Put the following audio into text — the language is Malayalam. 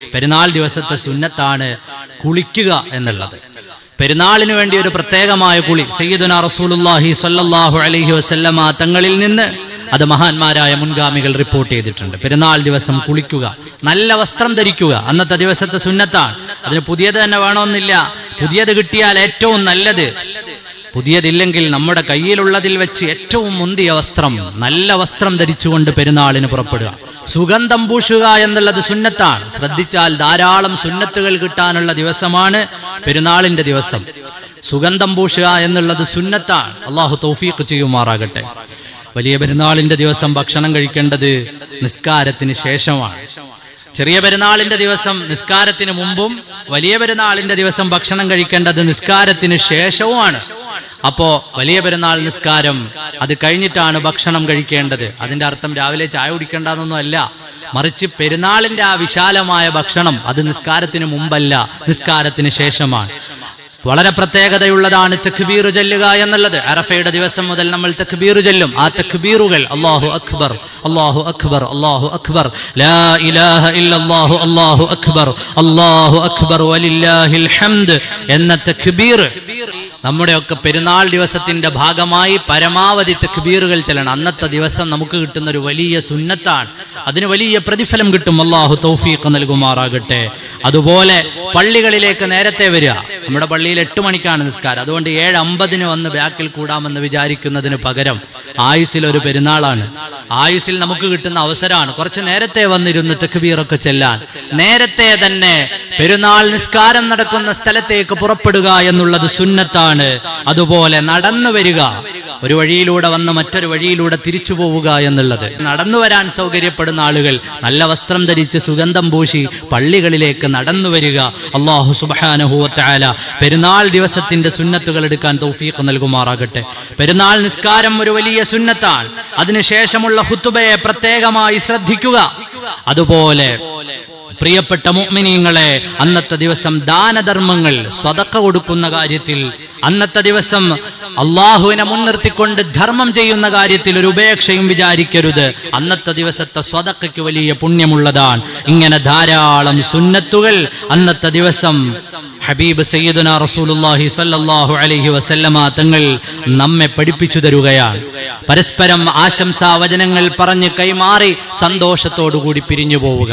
പെരുന്നാൾ ദിവസത്തെ സുന്നത്താണ് കുളിക്കുക എന്നുള്ളത്. പെരുന്നാളിന് വേണ്ടി ഒരു പ്രത്യേകമായ കുളി സയ്യിദുനാ റസൂലുള്ളാഹി സ്വല്ലല്ലാഹു അലൈഹി വസല്ലമ തങ്ങളിൽ നിന്ന് അത് മഹാന്മാരായ മുൻഗാമികൾ റിപ്പോർട്ട് ചെയ്തിട്ടുണ്ട്. പെരുന്നാൾ ദിവസം കുളിക്കുക, നല്ല വസ്ത്രം ധരിക്കുക അന്നത്തെ ദിവസത്തെ സുന്നത്താണ്. അതിന് പുതിയത് തന്നെ വേണമെന്നില്ല, പുതിയത് കിട്ടിയാൽ ഏറ്റവും നല്ലത്. പുതിയതില്ലെങ്കിൽ നമ്മുടെ കയ്യിലുള്ളതിൽ വെച്ച് ഏറ്റവും മുന്തിയ വസ്ത്രം, നല്ല വസ്ത്രം ധരിച്ചുകൊണ്ട് പെരുന്നാളിന് പുറപ്പെടുക. സുഗന്ധം പൂശുക എന്നുള്ളത് സുന്നത്താണ്. ശ്രദ്ധിച്ചാൽ ധാരാളം സുന്നത്തുകൾ കിട്ടാനുള്ള ദിവസമാണ് പെരുന്നാളിന്റെ ദിവസം. സുഗന്ധം പൂശുക എന്നുള്ളത് സുന്നത്താണ്. അള്ളാഹു തൗഫീഖ് ചെയ്യുമാറാകട്ടെ. വലിയ പെരുന്നാളിന്റെ ദിവസം ഭക്ഷണം കഴിക്കേണ്ടത് നിസ്കാരത്തിന് ശേഷമാണ്. ചെറിയ പെരുന്നാളിന്റെ ദിവസം നിസ്കാരത്തിന് മുമ്പും, വലിയ പെരുന്നാളിന്റെ ദിവസം ഭക്ഷണം കഴിക്കേണ്ടത് നിസ്കാരത്തിന് ശേഷവുമാണ്. അപ്പോ വലിയ പെരുന്നാൾ നിസ്കാരം അത് കഴിഞ്ഞിട്ടാണ് ഭക്ഷണം കഴിക്കേണ്ടത്. അതിന്റെ അർത്ഥം രാവിലെ ചായ കുടിക്കേണ്ടെന്നൊന്നും അല്ല, മറിച്ച് പെരുന്നാളിന്റെ ആ വിശാലമായ ഭക്ഷണം അത് നിസ്കാരത്തിന് മുമ്പല്ല, നിസ്കാരത്തിന് ശേഷമാണ്. വളരെ പ്രത്യേകതയുള്ളതാണ് തക്ബീർ ചൊല്ലുക എന്നുള്ളത്. അറഫയുടെ ദിവസം മുതൽ നമ്മൾ തക്ബീർ ചൊല്ലും. ആ തക്ബീറുകൾ അല്ലാഹു അക്ബർ, അല്ലാഹു അക്ബർ, അല്ലാഹു അക്ബർ, ലാ ഇലാഹ ഇല്ലല്ലാഹു, അല്ലാഹു അക്ബർ, അല്ലാഹു അക്ബർ വലില്ലാഹിൽ ഹംദ് എന്ന തക്ബീർ നമ്മുടെയൊക്കെ പെരുന്നാൾ ദിവസത്തിന്റെ ഭാഗമായി പരമാവധി തക്ബീറുകൾ ചൊല്ലണം. അന്നത്തെ ദിവസം നമുക്ക് കിട്ടുന്ന ഒരു വലിയ സുന്നത്താണ്. അതിന് വലിയ പ്രതിഫലം കിട്ടും. അല്ലാഹു തൗഫീഖ് നൽകുമാറാകട്ടെ. അതുപോലെ പള്ളികളിലേക്ക് നേരത്തെ വരിക. നമ്മുടെ പള്ളിയിൽ 8 മണിക്കാണ് നിസ്കാരം. അതുകൊണ്ട് 7:50 വന്ന് ബാക്കിൽ കൂടാമെന്ന് വിചാരിക്കുന്നതിന് പകരം ആയുസിൽ ഒരു പെരുന്നാളാണ്, ആയുസിൽ നമുക്ക് കിട്ടുന്ന അവസരമാണ്. കുറച്ച് നേരത്തെ വന്നിരുന്ന് തക്ബീറൊക്കെ ചെല്ലാൻ, നേരത്തെ തന്നെ പെരുന്നാൾ നിസ്കാരം നടക്കുന്ന സ്ഥലത്തേക്ക് പുറപ്പെടുക എന്നുള്ളത് സുന്നത്താണ്. അതുപോലെ നടന്നു വരിക, ഒരു വഴിയിലൂടെ വന്ന് മറ്റൊരു വഴിയിലൂടെ തിരിച്ചു പോവുക എന്നുള്ളത്. നടന്നു വരാൻ സൗകര്യപ്പെടുന്ന ആളുകൾ നല്ല വസ്ത്രം ധരിച്ച് സുഗന്ധം പൂശി പള്ളികളിലേക്ക് നടന്നു വരിക. അല്ലാഹു സുബ്ഹാനഹു വ തആല പെരുന്നാൾ ദിവസത്തിന്റെ സുന്നത്തുകൾ എടുക്കാൻ തൗഫീഖ് നൽകുമാറാകട്ടെ. പെരുന്നാൾ നിസ്കാരം ഒരു വലിയ സുന്നത്താണ്. അതിനുശേഷമുള്ള ഖുതുബയെ പ്രത്യേകമായി ശ്രദ്ധിക്കുക. അതുപോലെ പ്രിയപ്പെട്ട മുഅ്മിനീങ്ങളെ, അന്നത്തെ ദിവസം ദാനധർമ്മങ്ങൾ, സ്വതക്ക കൊടുക്കുന്ന കാര്യത്തിൽ, അന്നത്തെ ദിവസം അള്ളാഹുവിനെ മുൻനിർത്തിക്കൊണ്ട് ധർമ്മം ചെയ്യുന്ന കാര്യത്തിൽ ഒരു ഉപേക്ഷയും വിചാരിക്കരുത്. അന്നത്തെ ദിവസത്തെ സ്വതക്കയ്ക്ക് വലിയ പുണ്യമുള്ളതാണ്. ഇങ്ങനെ ധാരാളം സുന്നത്തുകൾ അന്നത്തെ ദിവസം ഹബീബ് സയ്യിദുനാ റസൂലുള്ളാഹി സ്വല്ലല്ലാഹു അലൈഹി വസല്ലമ തങ്ങൾ നമ്മെ പഠിപ്പിച്ചു തരുകയാണ്. പരസ്പരം ആശംസാ വചനങ്ങൾ പറഞ്ഞ് കൈമാറി സന്തോഷത്തോടു കൂടി പിരിഞ്ഞു പോവുക.